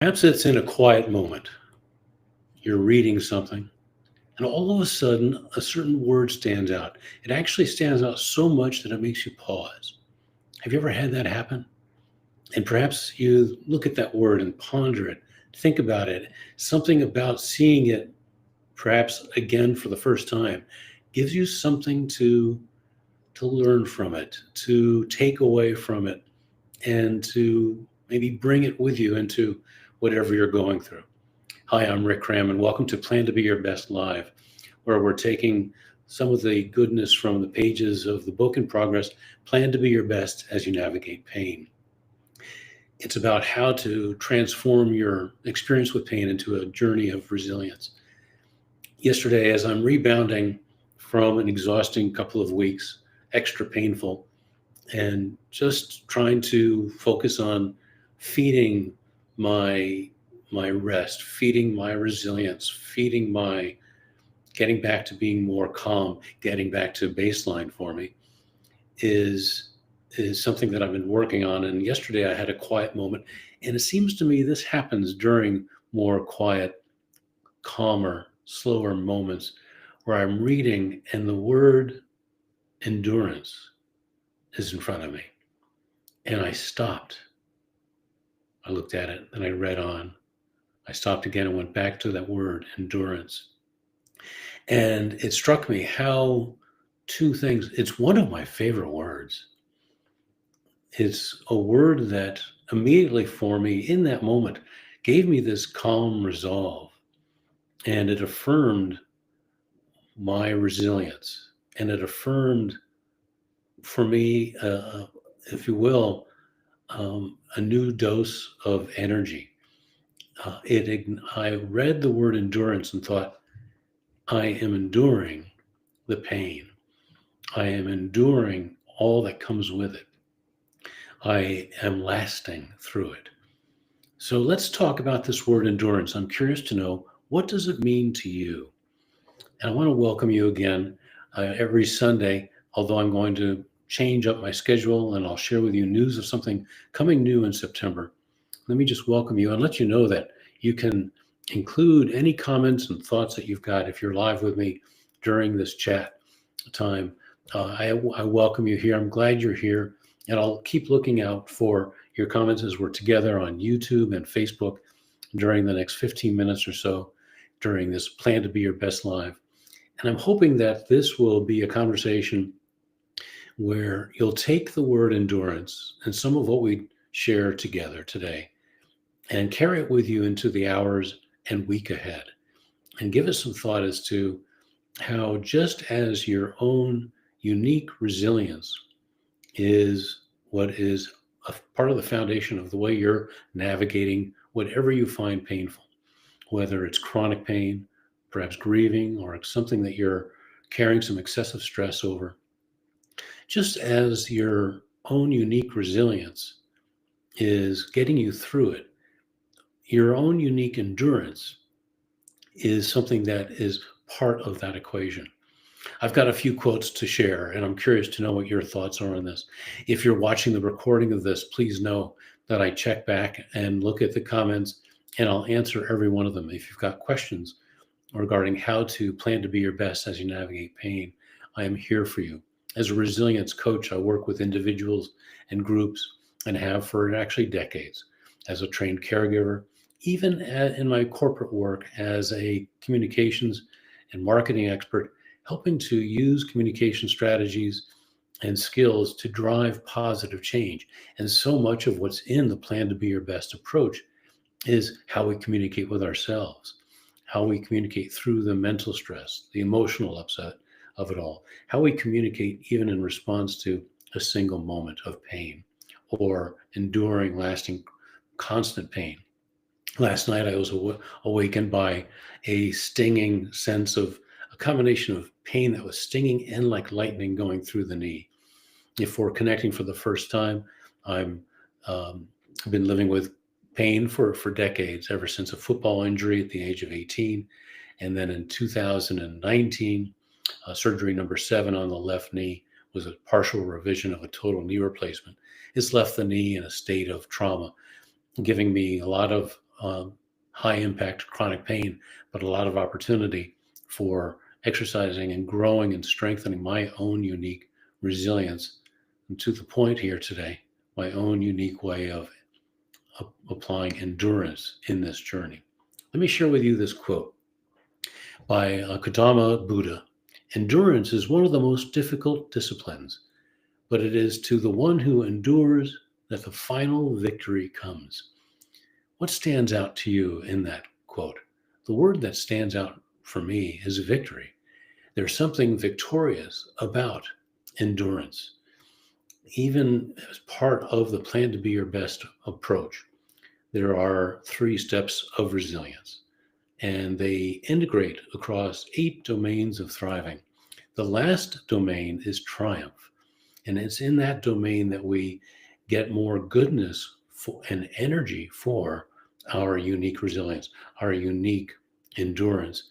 Perhaps it's in a quiet moment. You're reading something, and all of a sudden, a certain word stands out. It actually stands out so much that it makes you pause. Have you ever had that happen? And perhaps you look at that word and ponder it, think about it. Something about seeing it, perhaps again for the first time, gives you something to learn from it, to take away from it, and to maybe bring it with you into whatever you're going through. Hi, I'm Rick Cram, and welcome to Plan to Be Your Best Live, where we're taking some of the goodness from the pages of the book in progress, Plan to Be Your Best as You Navigate Pain. It's about how to transform your experience with pain into a journey of resilience. Yesterday, as I'm rebounding from an exhausting couple of weeks, extra painful, and just trying to focus on feeding my rest, feeding my resilience, feeding my getting back to being more calm, getting back to baseline for me is something that I've been working on. And yesterday I had a quiet moment, and it seems to me this happens during more quiet, calmer, slower moments where I'm reading and the word endurance is in front of me. And I stopped. I looked at it and I read on. I stopped again and went back to that word, endurance. And it struck me how two things, it's one of my favorite words. It's a word that immediately for me in that moment gave me this calm resolve, and it affirmed my resilience, and it affirmed for me, if you will, a new dose of energy. I read the word endurance and thought, I am enduring the pain. I am enduring all that comes with it. I am lasting through it. So let's talk about this word endurance. I'm curious to know, what does it mean to you? And I want to welcome you again every Sunday, although I'm going to change up my schedule and I'll share with you news of something coming new in September. Let me just welcome you and let you know that you can include any comments and thoughts that you've got if you're live with me during this chat time. I welcome you here. I'm glad you're here. And I'll keep looking out for your comments as we're together on YouTube and Facebook during the next 15 minutes or so during this Plan to Be Your Best Live. And I'm hoping that this will be a conversation where you'll take the word endurance and some of what we share together today and carry it with you into the hours and week ahead, and give us some thought as to how, just as your own unique resilience is what is a part of the foundation of the way you're navigating whatever you find painful, whether it's chronic pain, perhaps grieving, or it's something that you're carrying some excessive stress over, just as your own unique resilience is getting you through it, your own unique endurance is something that is part of that equation. I've got a few quotes to share, and I'm curious to know what your thoughts are on this. If you're watching the recording of this, please know that I check back and look at the comments, and I'll answer every one of them. If you've got questions regarding how to plan to be your best as you navigate pain, I am here for you. As a resilience coach, I work with individuals and groups, and have for actually decades. As a trained caregiver, even in my corporate work as a communications and marketing expert, helping to use communication strategies and skills to drive positive change. And so much of what's in the Plan to Be Your Best approach is how we communicate with ourselves, how we communicate through the mental stress, the emotional upset of it all, how we communicate even in response to a single moment of pain or enduring, lasting, constant pain. Last night, I was awakened by a stinging sense of a combination of pain that was stinging and like lightning going through the knee. If we're connecting for the first time, I've been living with pain for decades, ever since a football injury at the age of 18. And then in 2019, surgery number 7 on the left knee was a partial revision of a total knee replacement. It's left the knee in a state of trauma. giving me a lot of high impact chronic pain, but a lot of opportunity for exercising and growing and strengthening my own unique resilience. And to the point here today, my own unique way of applying endurance in this journey. Let me share with you this quote by Gautama Buddha. Endurance is one of the most difficult disciplines, but it is to the one who endures that the final victory comes. What stands out to you in that quote? The word that stands out for me is victory. There's something victorious about endurance. Even as part of the plan to be your best approach, there are 3 steps of resilience, and they integrate across 8 domains of thriving. The last domain is triumph, and it's in that domain that we get more goodness and energy for our unique resilience, our unique endurance.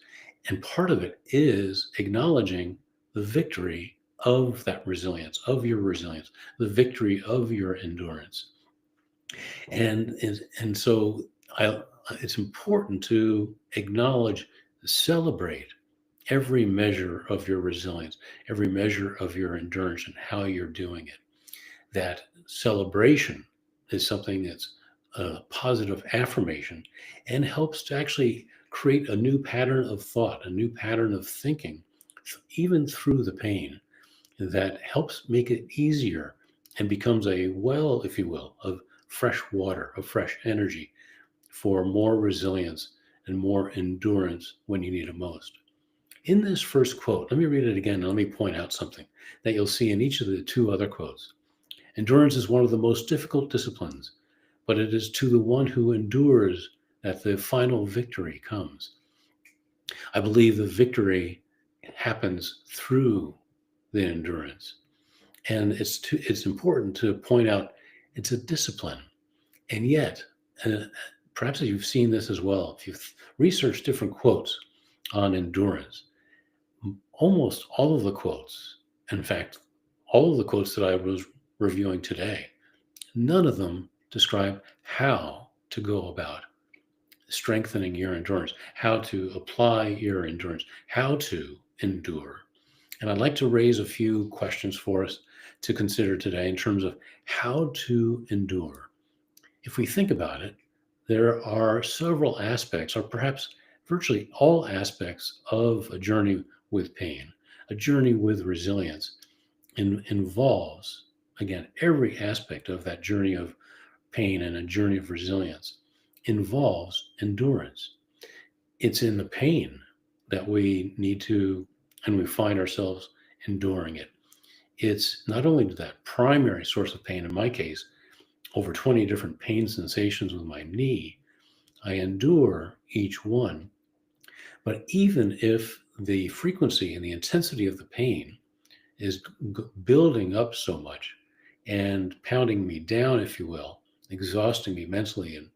And part of it is acknowledging the victory of that resilience, of your resilience, the victory of your endurance. And so it's important to acknowledge, celebrate every measure of your resilience, every measure of your endurance, and how you're doing it. That celebration is something that's a positive affirmation and helps to actually create a new pattern of thought, a new pattern of thinking, even through the pain, that helps make it easier and becomes a well, if you will, of fresh water, of fresh energy for more resilience and more endurance when you need it most. In this first quote, let me read it again and let me point out something that you'll see in each of the 2 other quotes. Endurance is one of the most difficult disciplines, but it is to the one who endures that the final victory comes. I believe the victory happens through the endurance. And it's important to point out it's a discipline. And yet, perhaps you've seen this as well, if you've researched different quotes on endurance, almost all of the quotes, in fact, all of the quotes that I was reviewing today, none of them describe how to go about strengthening your endurance, how to apply your endurance, how to endure. And I'd like to raise a few questions for us to consider today in terms of how to endure. If we think about it, there are several aspects, or perhaps virtually all aspects of a journey with pain, a journey with resilience, involves, again, every aspect of that journey of pain and a journey of resilience involves endurance. It's in the pain that we need to, and we find ourselves enduring it. It's not only that primary source of pain, in my case, over 20 different pain sensations with my knee, I endure each one. But even if the frequency and the intensity of the pain is building up so much and pounding me down, if you will, exhausting me mentally and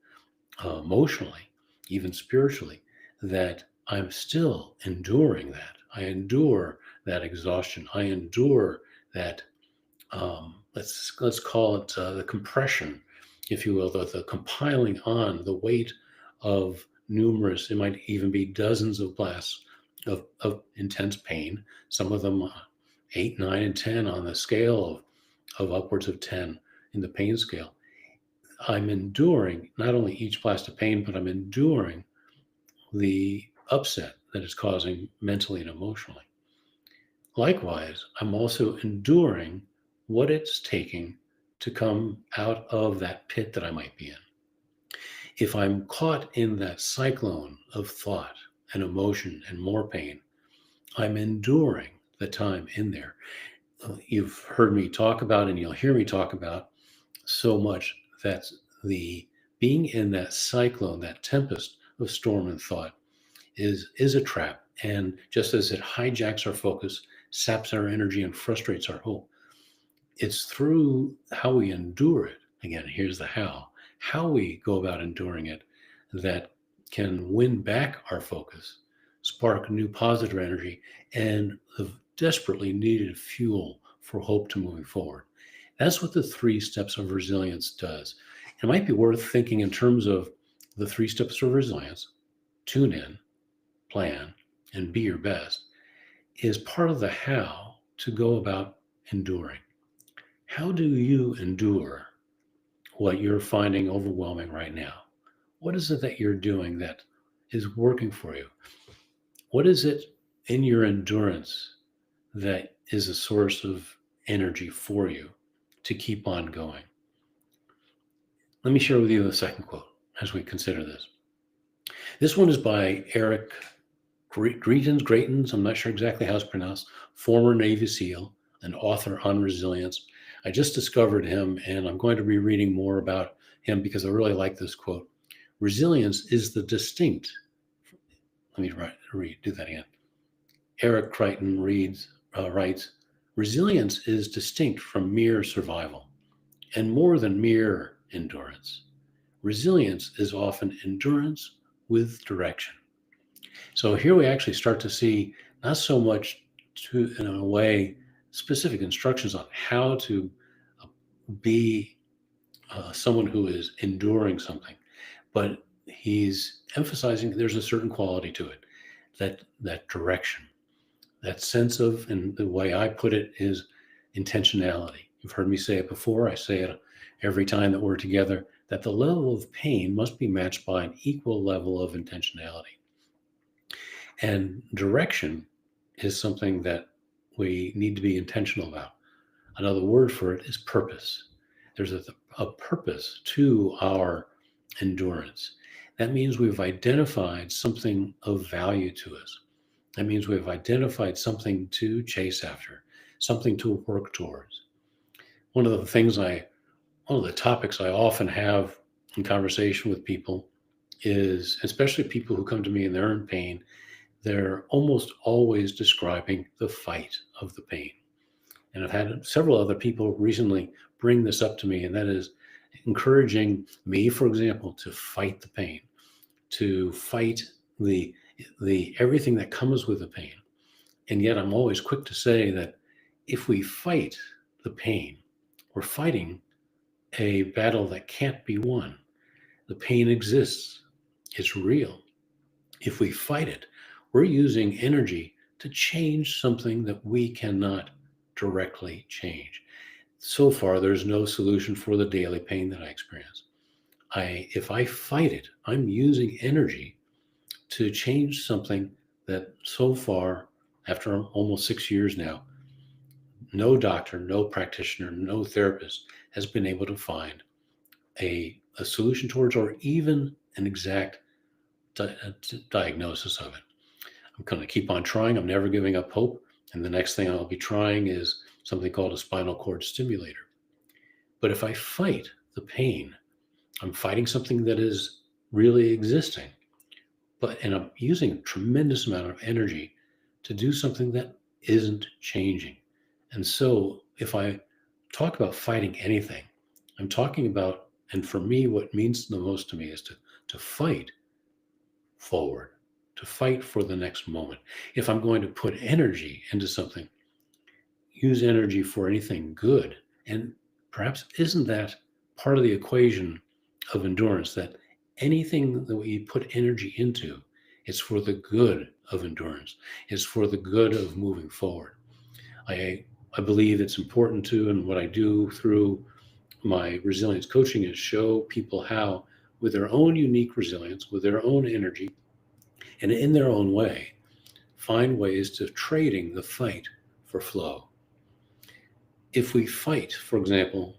emotionally, even spiritually, that I'm still enduring that. I endure that exhaustion. I endure that. Let's call it the compression, if you will, the compiling on the weight of numerous. It might even be dozens of blasts of intense pain. Some of them 8, 9, and 10 on the scale of upwards of 10 in the pain scale. I'm enduring not only each blast of pain, but I'm enduring the upset that it's causing mentally and emotionally. Likewise, I'm also enduring what it's taking to come out of that pit that I might be in. If I'm caught in that cyclone of thought and emotion and more pain, I'm enduring the time in there. You've heard me talk about, and you'll hear me talk about so much, that the being in that cyclone, that tempest of storm and thought is a trap. And just as it hijacks our focus, saps our energy, and frustrates our hope, it's through how we endure it. Again, here's the how we go about enduring it, that can win back our focus, spark new positive energy, and the desperately needed fuel for hope to moving forward. That's what the 3 steps of resilience does. It might be worth thinking in terms of the 3 steps of resilience: tune in, plan, and be your best, is part of the how to go about enduring. How do you endure what you're finding overwhelming right now? What is it that you're doing that is working for you? What is it in your endurance that is a source of energy for you to keep on going? Let me share with you the second quote as we consider this. This one is by Eric Greitens. I'm not sure exactly how it's pronounced, former Navy SEAL, an author on resilience. I just discovered him, and I'm going to be reading more about him because I really like this quote. Resilience is the distinct. Let me do that again. Eric Crichton writes, resilience is distinct from mere survival and more than mere endurance. Resilience is often endurance with direction. So here we actually start to see not so much in a way, specific instructions on how to be someone who is enduring something, but he's emphasizing there's a certain quality to it, that direction, that sense of, and the way I put it is intentionality. You've heard me say it before. I say it every time that we're together, that the level of pain must be matched by an equal level of intentionality. And direction is something that we need to be intentional about. Another word for it is purpose. There's a purpose to our endurance. That means we've identified something of value to us. That means we've identified something to chase after, something to work towards. One of the topics I often have in conversation with people is, especially people who come to me and they're in pain, they're almost always describing the fight of the pain. And I've had several other people recently bring this up to me, and that is encouraging me, for example, to fight the pain, to fight the everything that comes with the pain. And yet I'm always quick to say that if we fight the pain, we're fighting a battle that can't be won. The pain exists. It's real. If we fight it, we're using energy to change something that we cannot directly change. So far, there's no solution for the daily pain that I experience. If I fight it, I'm using energy to change something that so far, after almost 6 years now, no doctor, no practitioner, no therapist has been able to find a solution towards, or even an exact diagnosis of it. I'm going to keep on trying. I'm never giving up hope. And the next thing I'll be trying is something called a spinal cord stimulator. But if I fight the pain, I'm fighting something that is really existing, and I'm using a tremendous amount of energy to do something that isn't changing. And so if I talk about fighting anything, I'm talking about, and for me, what means the most to me is to fight forward, to fight for the next moment. If I'm going to put energy into something, use energy for anything good. And perhaps isn't that part of the equation of endurance, that anything that we put energy into, it's for the good of endurance. It's for the good of moving forward. I believe it's important to, and what I do through my resilience coaching is show people how, with their own unique resilience, with their own energy, and in their own way, find ways to trading the fight for flow. If we fight, for example,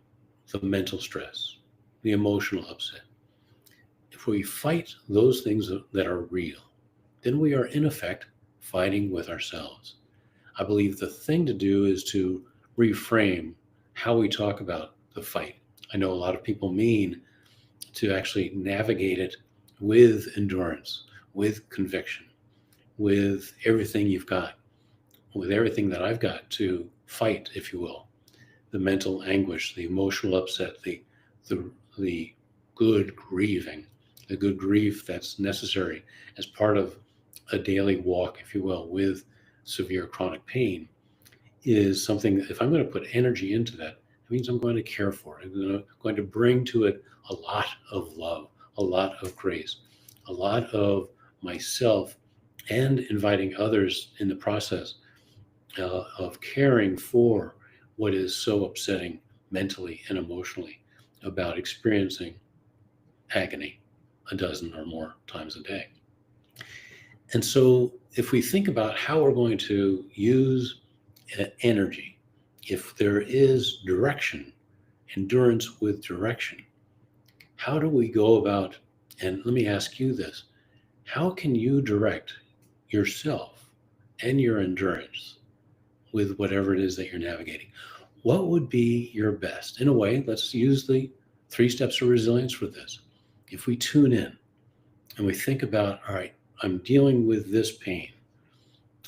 the mental stress, the emotional upset, if we fight those things that are real, then we are in effect fighting with ourselves. I believe the thing to do is to reframe how we talk about the fight. I know a lot of people mean to actually navigate it with endurance, with conviction, with everything you've got, with everything that I've got to fight, if you will. The mental anguish, the emotional upset, the good grieving, the good grief that's necessary as part of a daily walk, if you will, with severe chronic pain, is something that if I'm going to put energy into that, It means I'm going to care for it. I'm going to bring to it a lot of love, a lot of grace, a lot of myself, and inviting others in the process of caring for what is so upsetting mentally and emotionally about experiencing agony a dozen or more times a day. And so, if we think about how we're going to use energy, if there is direction, endurance with direction, how do we go about? And let me ask you this: how can you direct yourself and your endurance with whatever it is that you're navigating? What would be your best? In a way, let's use the 3 steps of resilience for this. If we tune in and we think about, all right, I'm dealing with this pain.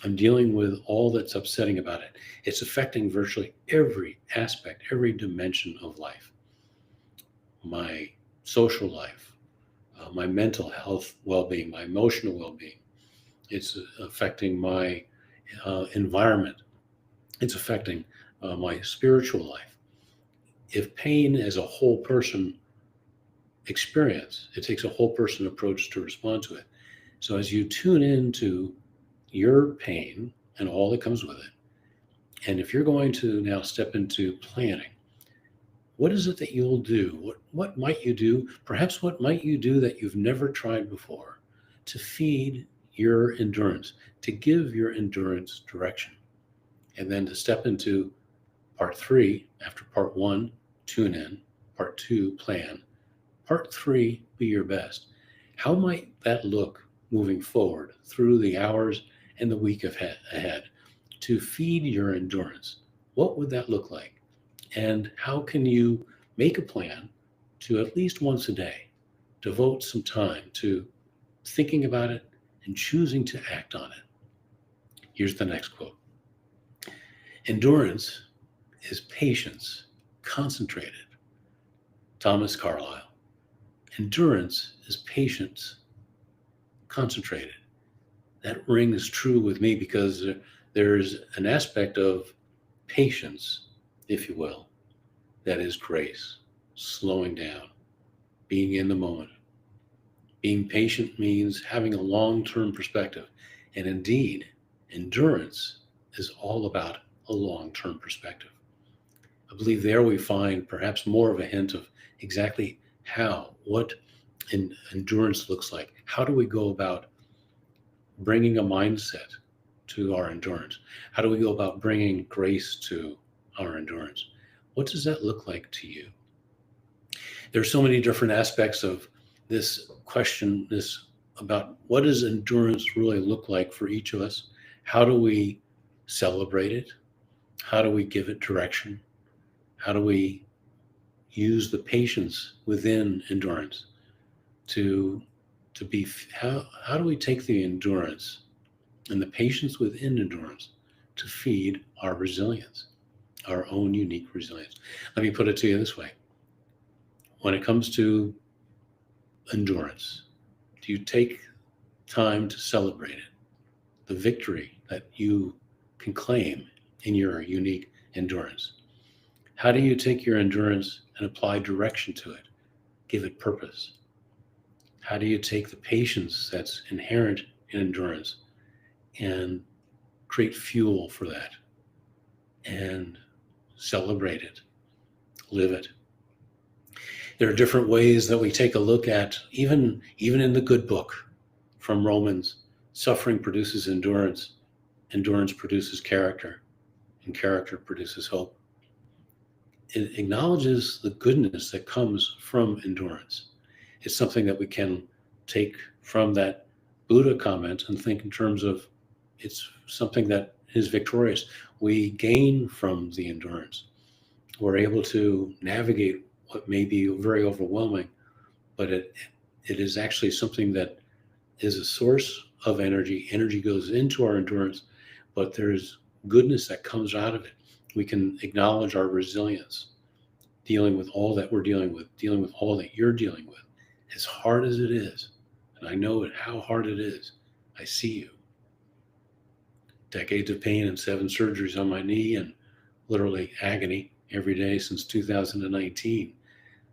I'm dealing with all that's upsetting about it. It's affecting virtually every aspect, every dimension of life. My social life, my mental health well-being, my emotional well-being. It's affecting my environment. It's affecting my spiritual life. If pain as a whole person experience, it takes a whole person approach to respond to it. So as you tune into your pain and all that comes with it, and if you're going to now step into planning, what is it that you'll do? What might you do? Perhaps what might you do that you've never tried before to feed your endurance, to give your endurance direction? And then to step into part 3, after part 1, tune in, part 2, plan, part 3, be your best. How might that look moving forward through the hours and the week ahead to feed your endurance? What would that look like? And how can you make a plan to at least once a day devote some time to thinking about it and choosing to act on it? Here's the next quote. Endurance is patience concentrated. Thomas Carlyle. Endurance is patience concentrated. That rings true with me because there's an aspect of patience, if you will, that is grace, slowing down, being in the moment. Being patient means having a long-term perspective. And indeed, endurance is all about a long-term perspective. I believe there we find perhaps more of a hint of exactly what endurance looks like. How do we go about bringing a mindset to our endurance? How do we go about bringing grace to our endurance? What does that look like to you? There's so many different aspects of this question, this about what does endurance really look like for each of us? How do we celebrate it? How do we give it direction? How do we use the patience within endurance to be, how do we take the endurance and the patience within endurance to feed our resilience, our own unique resilience? Let me put it to you this way. When it comes to endurance, do you take time to celebrate it, the victory that you can claim in your unique endurance? How do you take your endurance and apply direction to it, give it purpose? How do you take the patience that's inherent in endurance and create fuel for that and celebrate it, live it? There are different ways that we take a look at, even in the good book from Romans, suffering produces endurance, endurance produces character, and character produces hope. It acknowledges the goodness that comes from endurance. It's something that we can take from that Buddha comment and think in terms of it's something that is victorious. We gain from the endurance. We're able to navigate what may be very overwhelming, but it is actually something that is a source of energy. Energy goes into our endurance, but there's goodness that comes out of it. We can acknowledge our resilience, dealing with all that we're dealing with all that you're dealing with, as hard as it is. And I know how hard it is. I see you. Decades of pain and 7 surgeries on my knee and literally agony every day since 2019.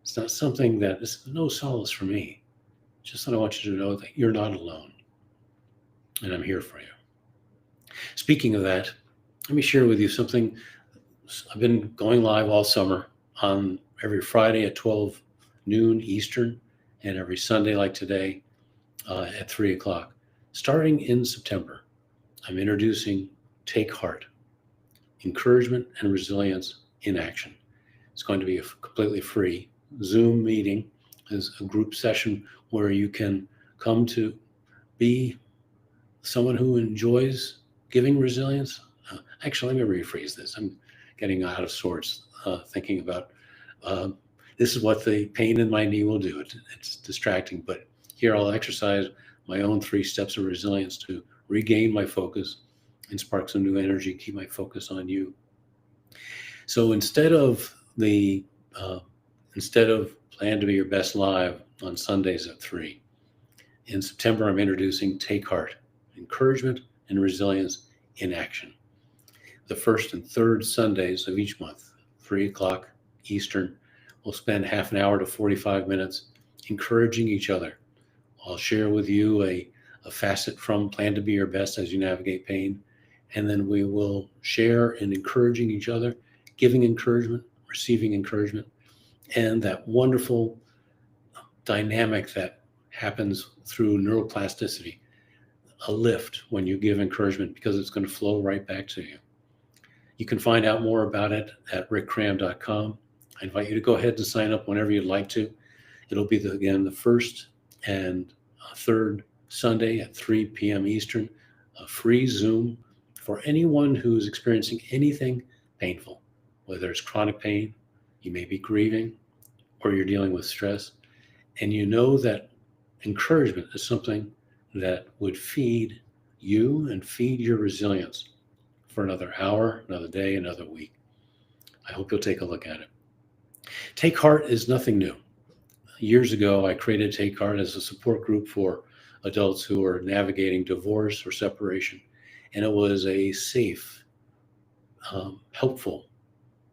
It's not something that is no solace for me. Just that I want you to know that you're not alone, and I'm here for you. Speaking of that, let me share with you something. I've been going live all summer on every Friday at 12 noon Eastern and every Sunday like today at 3 o'clock. Starting in September, I'm introducing Take Heart, Encouragement and Resilience in Action. It's going to be a completely free Zoom meeting. Is a group session where you can come to be someone who enjoys giving resilience. Actually, let me rephrase this. I'm getting out of sorts thinking about this is what the pain in my knee will do. It's distracting, but here I'll exercise my own 3 steps of resilience to regain my focus and spark some new energy, keep my focus on you. So instead of Plan to Be Your Best Live on Sundays at 3, in September I'm introducing Take Heart, Encouragement and Resilience in Action. The first and third Sundays of each month, 3 o'clock Eastern, we'll spend half an hour to 45 minutes encouraging each other. I'll share with you a facet from Plan to Be Your Best as you navigate pain, and then we will share in encouraging each other, giving encouragement, receiving encouragement, and that wonderful dynamic that happens through neuroplasticity, a lift when you give encouragement because it's going to flow right back to you. You can find out more about it at rickcram.com. I invite you to go ahead and sign up whenever you'd like to. It'll be, the first and third Sunday at 3 p.m. Eastern, a free Zoom for anyone who's experiencing anything painful, whether it's chronic pain, you may be grieving, or you're dealing with stress, and you know that encouragement is something that would feed you and feed your resilience for another hour, another day, another week. I hope you'll take a look at it. Take Heart is nothing new. Years ago, I created Take Heart as a support group for adults who are navigating divorce or separation. And it was a safe, helpful,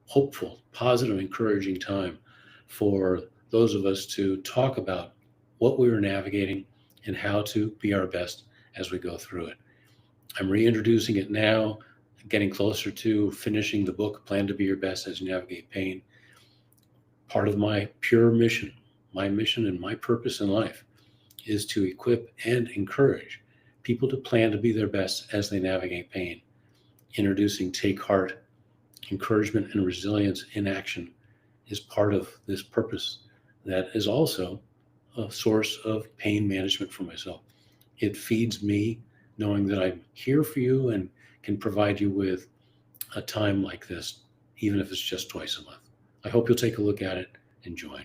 hopeful, positive, encouraging time for those of us to talk about what we were navigating and how to be our best as we go through it. I'm reintroducing it now, getting closer to finishing the book, Plan to Be Your Best as You Navigate Pain. Part of my pure mission, my mission and my purpose in life is to equip and encourage people to plan to be their best as they navigate pain. Introducing Take Heart, Encouragement and Resilience in Action is part of this purpose that is also a source of pain management for myself. It feeds me knowing that I'm here for you and can provide you with a time like this, even if it's just twice a month. I hope you'll take a look at it and join.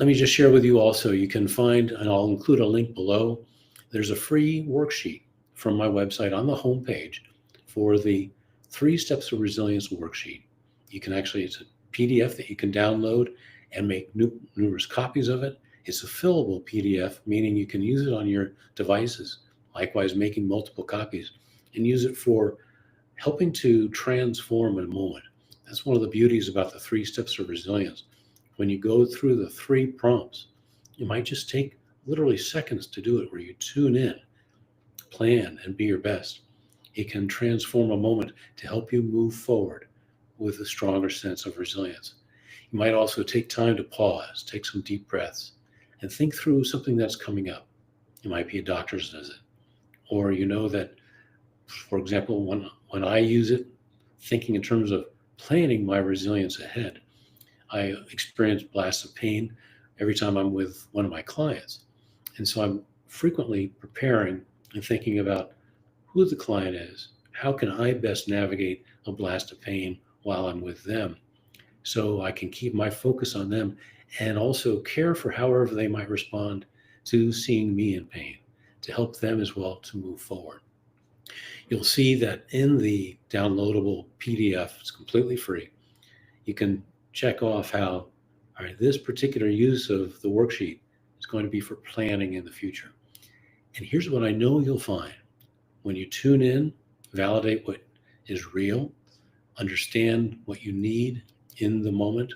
Let me just share with you also, you can find, and I'll include a link below, there's a free worksheet from my website on the homepage for the 3 Steps of Resilience worksheet. You can actually, it's a PDF that you can download and make numerous copies of it. It's a fillable PDF, meaning you can use it on your devices, likewise making multiple copies, and use it for helping to transform a moment. That's one of the beauties about the 3 Steps of Resilience. When you go through the 3 prompts, you might just take literally seconds to do it, where you tune in, plan, and be your best. It can transform a moment to help you move forward with a stronger sense of resilience. You might also take time to pause, take some deep breaths, and think through something that's coming up. It might be a doctor's visit, or you know that, for example, when I use it, thinking in terms of planning my resilience ahead, I experience blasts of pain every time I'm with one of my clients. And so I'm frequently preparing and thinking about who the client is. How can I best navigate a blast of pain while I'm with them, so I can keep my focus on them and also care for however they might respond to seeing me in pain, to help them as well to move forward. You'll see that in the downloadable PDF, it's completely free. You can check off how, all right, this particular use of the worksheet is going to be for planning in the future. And here's what I know you'll find. When you tune in, validate what is real, understand what you need in the moment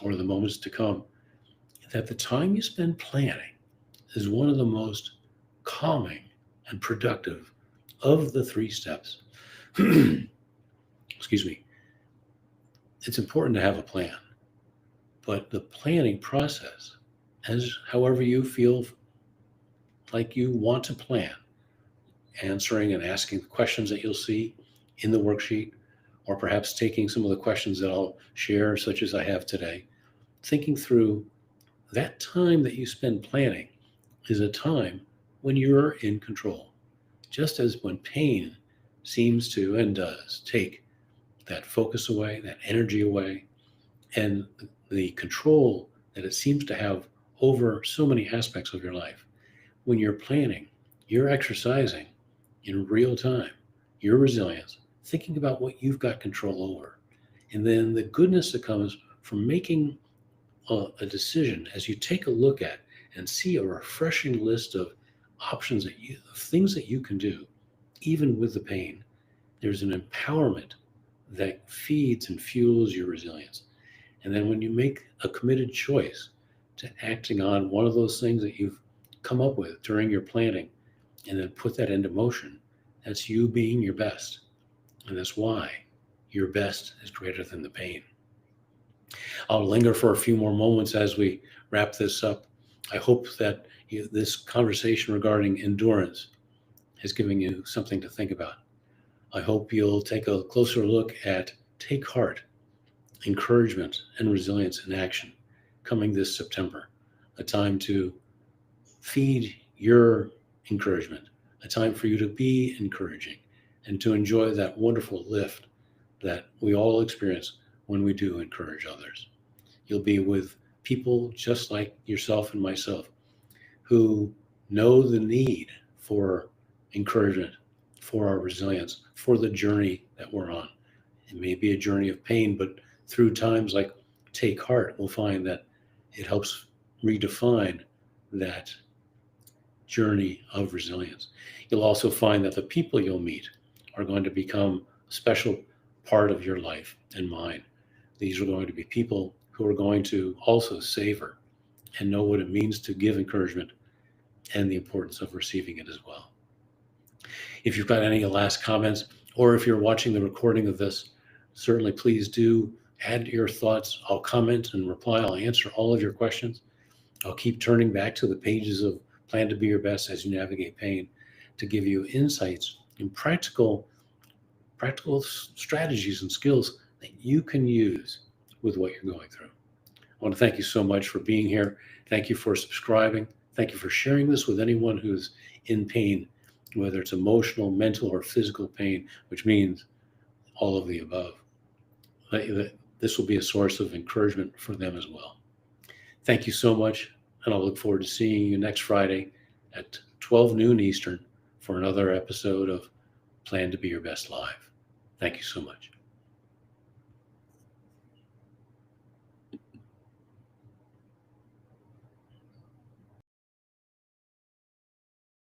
or the moments to come, that the time you spend planning is one of the most calming and productive of the 3 steps. Excuse me. It's important to have a plan, but the planning process, as however you feel like you want to plan, answering and asking the questions that you'll see in the worksheet, or perhaps taking some of the questions that I'll share, such as I have today, thinking through that time that you spend planning is a time when you're in control. Just as when pain seems to and does take that focus away, that energy away, and the control that it seems to have over so many aspects of your life. When you're planning, you're exercising in real time your resilience, thinking about what you've got control over. And then the goodness that comes from making a decision as you take a look at and see a refreshing list of options of things that you can do, even with the pain. There's an empowerment that feeds and fuels your resilience. And then when you make a committed choice to acting on one of those things that you've come up with during your planning, and then put that into motion, that's you being your best. And that's why your best is greater than the pain. I'll linger for a few more moments as we wrap this up. I hope that this conversation regarding endurance is giving you something to think about. I hope you'll take a closer look at Take Heart, Encouragement and Resilience in Action, coming this September, a time to feed your encouragement, a time for you to be encouraging and to enjoy that wonderful lift that we all experience when we do encourage others. You'll be with people just like yourself and myself who know the need for encouragement, for our resilience, for the journey that we're on. It may be a journey of pain, but through times like Take Heart, we'll find that it helps redefine that journey of resilience. You'll also find that the people you'll meet are going to become a special part of your life and mine. These are going to be people who are going to also savor and know what it means to give encouragement and the importance of receiving it as well. If you've got any last comments, or if you're watching the recording of this, certainly please do add your thoughts. I'll comment and reply. I'll answer all of your questions. I'll keep turning back to the pages of Plan to Be Your Best as you navigate pain to give you insights and practical strategies and skills that you can use with what you're going through. I want to thank you so much for being here. Thank you for subscribing. Thank you for sharing this with anyone who's in pain, whether it's emotional, mental, or physical pain, which means all of the above. This will be a source of encouragement for them as well. Thank you so much, and I'll look forward to seeing you next Friday at 12 noon Eastern for another episode of Plan to Be Your Best Live. Thank you so much.